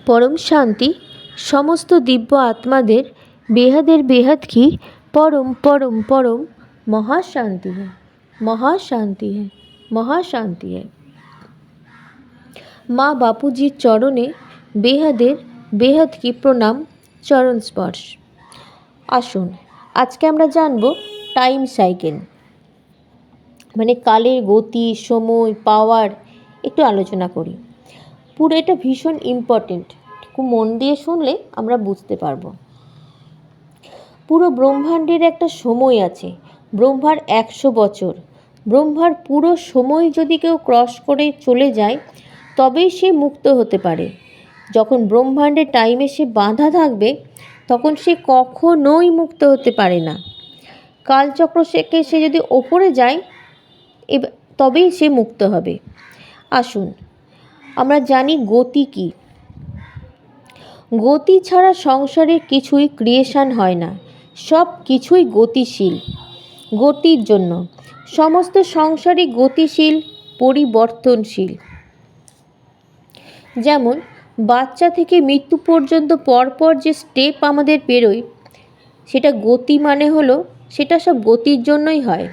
परम शांति समस्त दिव्य आत्मादेर बेहदेर बेहद की परम परम परम महाशांति है, महाशांति है, महाशांति है। माँ बापूजी चरणे बेहदेर बेहद की प्रणाम चरण स्पर्श। आसुन आज के आमरा जानबो टाइम साइकेल माने कालेर गति समय पावर एकटु आलोचना करी। पुरो এটা ভীষণ ইম্পর্টেন্ট, খুব মন দিয়ে শুনলে আমরা বুঝতে পারবো। পুরো ব্রহ্মাণ্ডের একটা সময় আছে, ব্রহ্মার 100 বছর। ব্রহ্মার পুরো সময় যদি কেউ ক্রস করে চলে যায় তবেই সে মুক্ত হতে পারে। যখন ব্রহ্মাণ্ডের টাইমে সে বাঁধা থাকবে তখন সে কখনোই মুক্ত হতে পারে না। কালচক্র থেকে সে যদি ওপরে যায় তবেই সে মুক্ত হবে। আসুন আমরা জানি গতি কি। গতি ছাড়া সংসারে কিছুই ক্রিয়েশন হয় না, সব কিছুই গতিশীল। গতির জন্য সমস্ত সংসারই গতিশীল, পরিবর্তনশীল। যেমন বাচ্চা থেকে মৃত্যু পর্যন্ত পরপর যে স্টেপ আমাদের পেরোয় সেটা গতি মানে হলো সেটা সব গতির জন্যই হয়।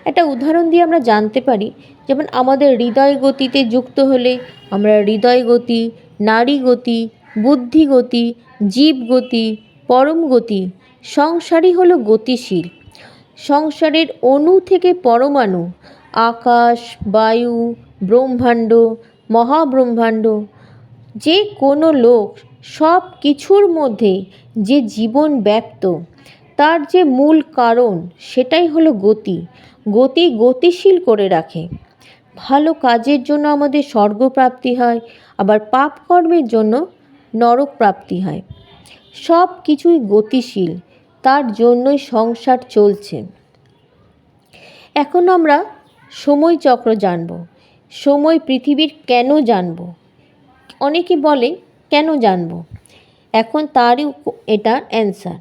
একটা উদাহরণ দিয়ে আমরা জানতে পারি, যেমন আমাদের হৃদয় গতিতে যুক্ত হলে আমরা হৃদয় গতি, নাড়ী গতি, বুদ্ধি গতি, জীব গতি, পরম গতি। সংসারই হলো গতিশীল। সংসারের অণু থেকে পরমাণু, আকাশ, বায়ু, ব্রহ্মাণ্ড, মহাব্রহ্মাণ্ড, যে কোনো লোক, সব কিছুর মধ্যে যে জীবন ব্যক্ত তার যে মূল কারণ সেটাই হলো গতি। গতি গতিশীল করে রাখে। ভালো কাজের জন্য আমাদের স্বর্গপ্রাপ্তি হয়, আবার পাপ কর্মের জন্য নরক প্রাপ্তি হয়। সব কিছুই গতিশীল, তার জন্যই সংসার চলছে। এখন আমরা সময় চক্র জানব। সময় পৃথিবীর কেন জানব? অনেকে বলে কেন জানব, এখন তারই এটা অ্যান্সার।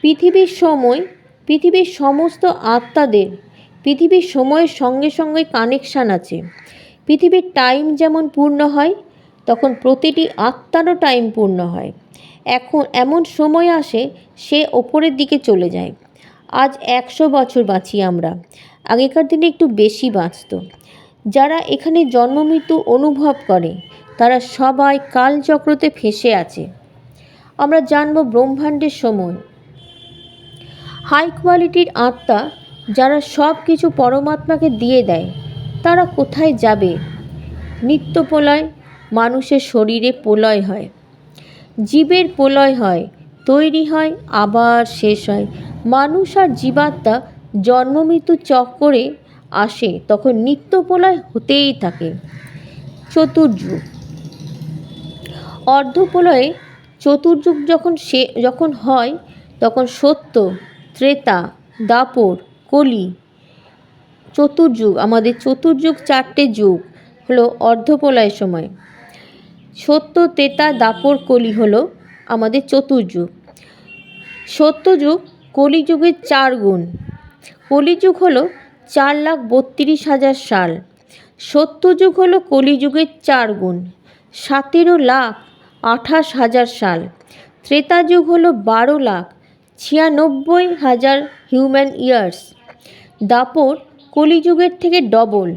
পৃথিবীর সময়, পৃথিবীর সমস্ত আত্মাদের পৃথিবীর সময়ের সঙ্গে সঙ্গে কানেকশান আছে। পৃথিবীর টাইম যেমন পূর্ণ হয় তখন প্রতিটি আত্মারও টাইম পূর্ণ হয়। এখন এমন সময় আসে সে ওপরের দিকে চলে যায়। আজ 100 বছর বাঁচি আমরা, আগেকার দিনে একটু বেশি বাঁচত। যারা এখানে জন্মমৃত্যু অনুভব করে তারা সবাই কালচক্রতে ফেঁসে আছে। আমরা জানব ব্রহ্মাণ্ডের সময়। হাই কোয়ালিটির আত্মা যারা সব কিছু পরমাত্মাকে দিয়ে দেয় তারা কোথায় যাবে? নিত্য প্রলয়, মানুষের শরীরে প্রলয় হয়, জীবের প্রলয় হয়, তৈরি হয়, আবার শেষ হয়। মানুষ আর জীবাত্মা জন্মমৃত্যু চক্করে আসে, তখন নিত্য প্রলয় হতেই থাকে। চতুর্যুগ, অর্ধপ্রলয়ে চতুর্যুগ যখন হয় তখন সত্য, ত্রেতা, দাপর, কলি, চতুর্যুগ। আমাদের চতুর্যুগ 4টে যুগ হলো অর্ধপ্রলয়ের সময়। সত্য, ত্রেতা, দাপর, কলি হলো আমাদের চতুর্যুগ। সত্যযুগ কলিযুগের 4 গুণ। কলিযুগ হলো 4,32,000 সাল। সত্যযুগ হলো কলিযুগের 4 গুণ, 17,28,000 সাল। ত্রেতাযুগ হলো 12,96,000 হিউম্যান ইয়ার্স। দাপর কলিযুগের থেকে ডবল,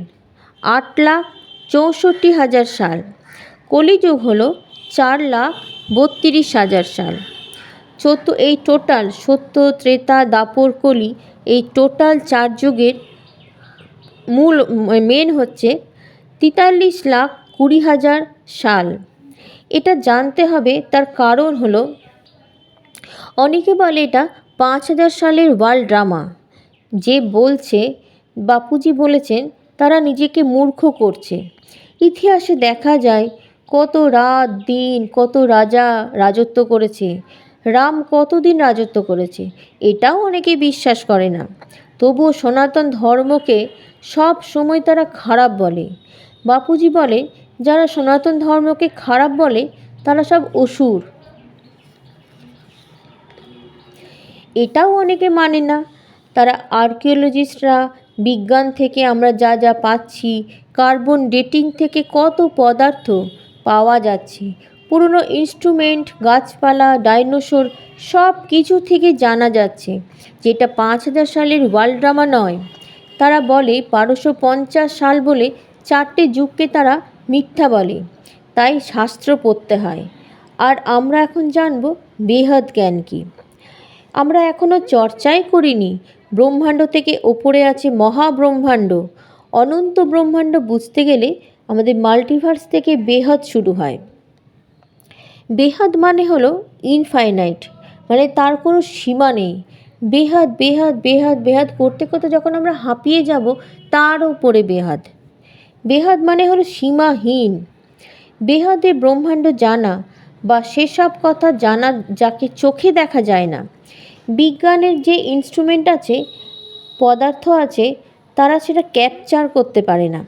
8,64,000 সাল। কলিযুগ হলো 4,32,000 সাল। এই টোটাল সত্য, ত্রেতা, দাপর, কলি, এই টোটাল 4 যুগের মূল মেন হচ্ছে 43,20,000 সাল। এটা জানতে হবে, তার কারণ হলো অনেকে বলে এটা 5,000 সালের ওয়ার্ল্ড ড্রামা। যে বলছে বাপুজি বলেছেন তারা নিজেকে মূর্খ করছে। ইতিহাসে দেখা যায় কত রাত দিন কত রাজা রাজত্ব করেছে, রাম কতদিন রাজত্ব করেছে, এটাও অনেকে বিশ্বাস করে না। তবুও সনাতন ধর্মকে সব সময় তারা খারাপ বলে। বাপুজি বলে যারা সনাতন ধর্মকে খারাপ বলে তারা সব অসুর। এটাও অনেকে মানে না। তারা আর্কিওলজিস্টরা বিজ্ঞান থেকে আমরা যা যা পাচ্ছি, কার্বন ডেটিং থেকে কত পদার্থ পাওয়া যাচ্ছে, পুরনো ইনস্ট্রুমেন্ট, গাছপালা, ডাইনোসর সব কিছু থেকে জানা যাচ্ছে যেটা 5000 সালের ওয়ার্ল্ড ড্রামা নয়। তারা বলে 1250 সাল বলে 4টে যুগকে তারা মিথ্যা বলে, তাই শাস্ত্র পড়তে হয়। আর আমরা এখন জানব বৃহৎ জ্ঞান কী। আমরা এখনও চর্চাই করিনি ব্রহ্মাণ্ড থেকে ওপরে আছে মহাব্রহ্মাণ্ড। অনন্ত ব্রহ্মাণ্ড বুঝতে গেলে আমাদের মাল্টিভার্স থেকে বেহাদ শুরু হয়। বেহাদ মানে হলো ইনফাইনাইট, মানে তার কোনো সীমা নেই। বেহাদ বেহাদ বেহাদ বেহাদ করতে করতে যখন আমরা হাঁপিয়ে যাব, তার উপরে বেহাদ। বেহাদ মানে হলো সীমাহীন। বেহাদে ব্রহ্মাণ্ড জানা বা সেসব কথা জানা যাকে চোখে দেখা যায় না। বিজ্ঞানের যে ইনস্ট্রুমেন্ট আছে, পদার্থ আছে, তারা সেটা ক্যাপচার করতে পারে না।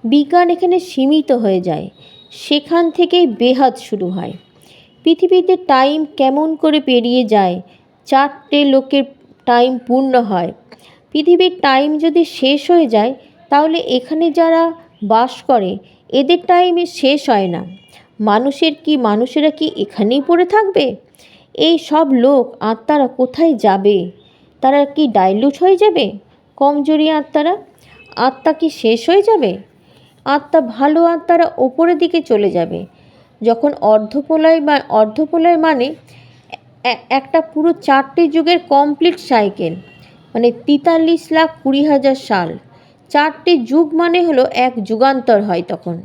বিজ্ঞান এখানে সীমিত হয়ে যায়, সেখান থেকেই বেহাদ শুরু হয়। পৃথিবীতে টাইম কেমন করে পেরিয়ে যায়, 4টে লোকের টাইম পূর্ণ হয়। পৃথিবীর টাইম যদি শেষ হয়ে যায়, তাহলে এখানে যারা বাস করে এদের টাইমে শেষ হয় না। মানুষেরা কি এখানেই পড়ে থাকবে? এই সব লোক আত্মারা কোথায় যাবে? তারা কি ডাইলুট হয়ে যাবে? কমজোরি আত্মারা, আত্মা কি শেষ হয়ে যাবে? ভালো আত্মারা ওপরের দিকে চলে যাবে। যখন অর্ধপ্রলয় মানে একটা পুরো 4টে যুগের কমপ্লিট সাইকেল, মানে 43,20,000 সাল। 4টে যুগ মানে হলো এক যুগান্তর হয় তখন।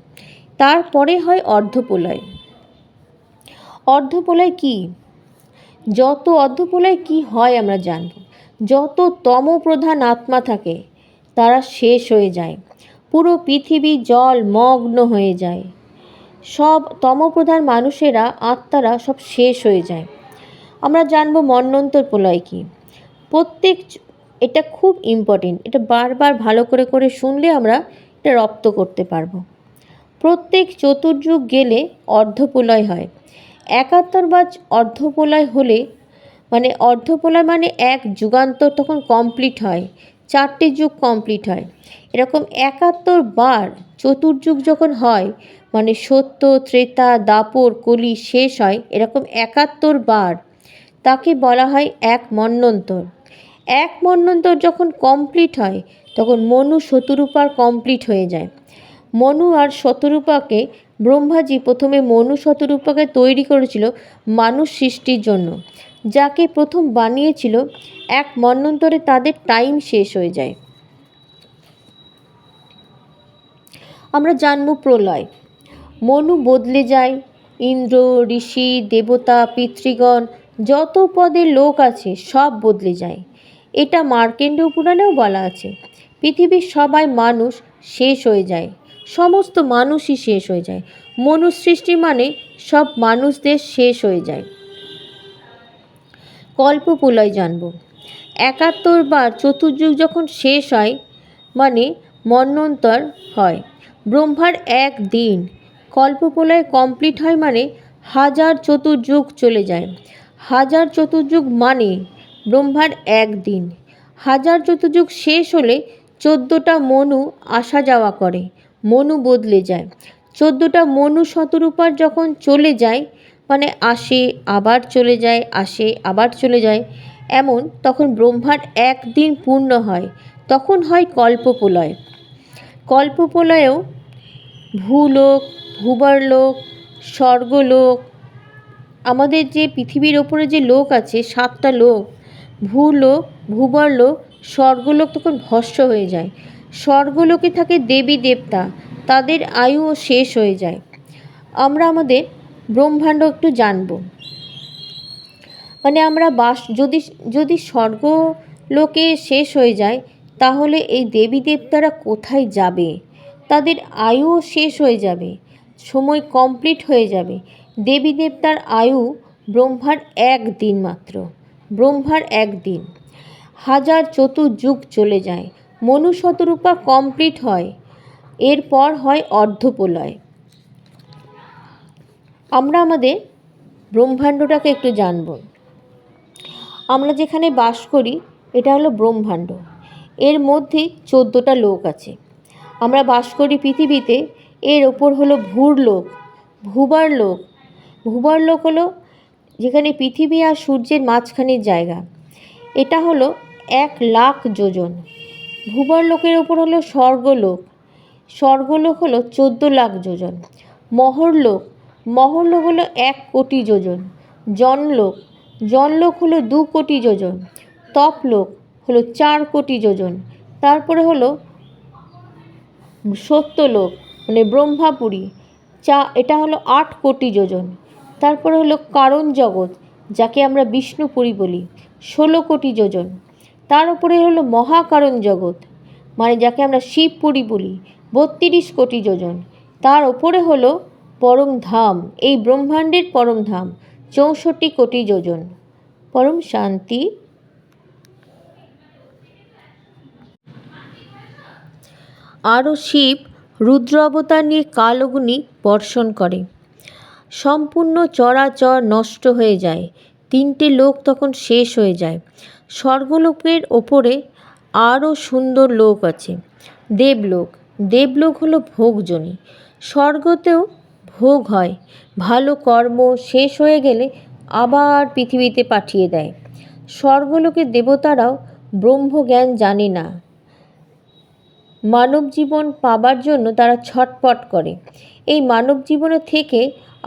তারপরে হয় অর্ধপ্রলয়। অর্ধপ্রলয় কী? অর্ধপ্রলয় কী হয় আমরা জানব। যত তমপ্রধান আত্মা থাকে তারা শেষ হয়ে যায়। পুরো পৃথিবী জল মগ্ন হয়ে যায়। সব তমপ্রধান মানুষেরা, আত্মারা সব শেষ হয়ে যায়। আমরা জানব মন্বন্তর প্রলয় কী। এটা খুব ইম্পর্টেন্ট, এটা বারবার ভালো করে শুনলে আমরা এটা রপ্ত করতে পারবো। প্রত্যেক চতুর্যুগ গেলে অর্ধপ্রলয় হয়। 71 বা অর্ধপ্রলয় হলে অর্ধপ্রলয় মানে এক যুগান্তর তখন কমপ্লিট হয়, 4টে যুগ কমপ্লিট হয়। এরকম 71 বার চতুর্যুগ যখন হয়, মানে সত্য, ত্রেতা, দ্বাপর, কলি শেষ হয়, এরকম 71 বার, তাকে বলা হয় এক মন্বন্তর। এক মন্বন্তর যখন কমপ্লিট হয়, তখন মনু শতরূপার কমপ্লিট হয়ে যায়। মনু আর শতরূপাকে ব্রহ্মাজি প্রথমে মনু শতরূপাকে তৈরি করেছিল মানুষ সৃষ্টির জন্য, যাকে প্রথম বানিয়েছিল। এক মন্বন্তরে তাদের টাইম শেষ হয়ে যায়। আমরা জানব প্রলয়। মনু বদলে যায়, ইন্দ্র, ঋষি, দেবতা, পিতৃগণ, যত পদের লোক আছে সব বদলে যায়। এটা মার্কেন্ডীয় পুরাণেও বলা আছে। পৃথিবীর সবাই মানুষ শেষ হয়ে যায়, সমস্ত মানুষই শেষ হয়ে যায়। মনু সৃষ্টি মানে সব মানুষদের শেষ হয়ে যায়। কল্পপ্রলয় জানব। 71 বার চতুর্যুগ যখন শেষ হয়, মানে মন্বন্তর হয়, ব্রহ্মার এক দিন। কল্পপ্রলয় কমপ্লিট হয় মানে 1000 চতুর্যুগ চলে যায়। 1000 চতুর্যুগ মানে ব্রহ্মার এক দিন। 1000 চতুর্যুগ শেষ হলে 14টা মনু আসা যাওয়া করে, মনু বদলে যায়। 14টা মনু শতরূপার যখন চলে যায়, মানে আসে আবার চলে যায়, আসে আবার চলে যায়, এমন, তখন ব্রহ্মার এক দিন পূর্ণ হয়, তখন হয় কল্পপ্রলয়। কল্পপ্রলয়েও ভূলোক, ভূবরলোক, স্বর্গলোক, আমাদের যে পৃথিবীর ওপরে যে লোক আছে 7টা লোক, ভূলোক, ভূবরলোক, স্বর্গলোক তখন ভস্ম হয়ে যায়। স্বর্গলোকে থাকে দেবী দেবতা, তাদের আয়ুও শেষ হয়ে যায়। আমরা আমাদের ব্রহ্মাণ্ড একটু জানব। আমরা যদি স্বর্গলোকে শেষ হয়ে যায়, তাহলে এই দেবী দেবতারা কোথায় যাবে? তাদের আয়ুও শেষ হয়ে যাবে, সময় কমপ্লিট হয়ে যাবে। দেবী দেবতার আয়ু ব্রহ্মার এক দিন মাত্র, ব্রহ্মার এক দিন। 1000 চতুর্যুগ চলে যায়, মনু শতরূপা কমপ্লিট হয়, এরপর হয় অর্ধপ্রলয়। আমরা আমাদের ব্রহ্মাণ্ডটাকে একটু জানব। আমরা যেখানে বাস করি এটা হলো ব্রহ্মাণ্ড। এর মধ্যে 14টা লোক আছে। আমরা বাস করি পৃথিবীতে, এর ওপর হলো ভূরলোক, ভূবরলোক, ভূবরলোক হলো যেখানে পৃথিবী আর সূর্যের মাঝখানের জায়গা, এটা হলো 1,00,000 যোজন। ভূবরলোকের ওপর হলো স্বর্গলোক, স্বর্গলোক হলো 14,00,000 যোজন। মহরলোক, মহরলোক হলো 1,00,00,000 যোজন। জনলোক, জনলোক হলো 2,00,00,000 যোজন। তপলোক হলো 4,00,00,000 যোজন। তারপরে হলো সত্যলোক মানে ব্রহ্মাপুরী, এটা হলো 8,00,00,000 যোজন। তারপরে হলো কারণ জগৎ, যাকে আমরা বিষ্ণুপুরী বলি, 16,00,00,000 যোজন। তার উপরে হলো মহাকারণ জগৎ, মানে যাকে আমরা শিবপুরী বলি, 32,00,00,000 যোজন। তার ওপরে হলো পরম ধাম, এই ব্রহ্মাণ্ডের পরম ধাম, 64,00,00,000 যোজন। পরম শান্তি। আরও শিব রুদ্র অবতার নিয়ে কাল অগ্নি বর্ষণ করে, সম্পূর্ণ চরাচর নষ্ট হয়ে যায়, 3টে লোক তখন শেষ হয়ে যায়। স্বর্গলোকের ওপরে আরও সুন্দর লোক আছে, দেবলোক। দেবলোক হলো ভোগজনী, স্বর্গতেও ভোগ হয়, ভালো কর্ম শেষ হয়ে গেলে আবার পৃথিবীতে পাঠিয়ে দেয়। স্বর্গলোকের দেবতারাও ব্রহ্মজ্ঞান জানে না, মানব জীবন পাবার জন্য তারা ছটফট করে। এই মানব জীবনে থেকে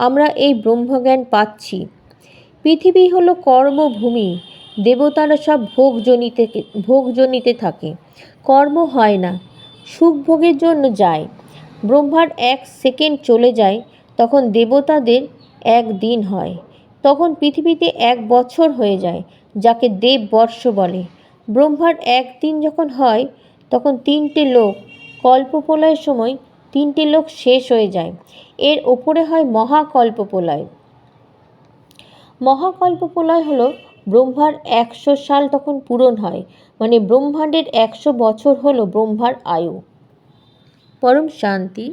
আমরা এই ব্রহ্মজ্ঞান পাচ্ছি। পৃথিবী হলো কর্মভূমি, দেবতারা সব ভোগজনিতে থাকে, কর্ম হয় না, সুখ ভোগের জন্য যায়। ব্রহ্মার 1 সেকেন্ড চলে যায়, তখন দেবতাদের 1 দিন হয়, তখন পৃথিবীতে 1 বছর হয়ে যায়, যাকে দেববর্ষ বলে। ব্রহ্মার 1 দিন যখন হয়, তখন 3টে লোক, কল্পপ্রলয়ের সময় 3টে লোক শেষ হয়ে যায়। এর ওপরে হয় মহাকল্পপ্রলয়। মহাকল্পপ্রলয় হলো ব্রহ্মার 100 সাল তখন পূরণ হয়, মানে ব্রহ্মাণ্ডের 100 বছর হলো ব্রহ্মার আয়ু। পরম শান্তি।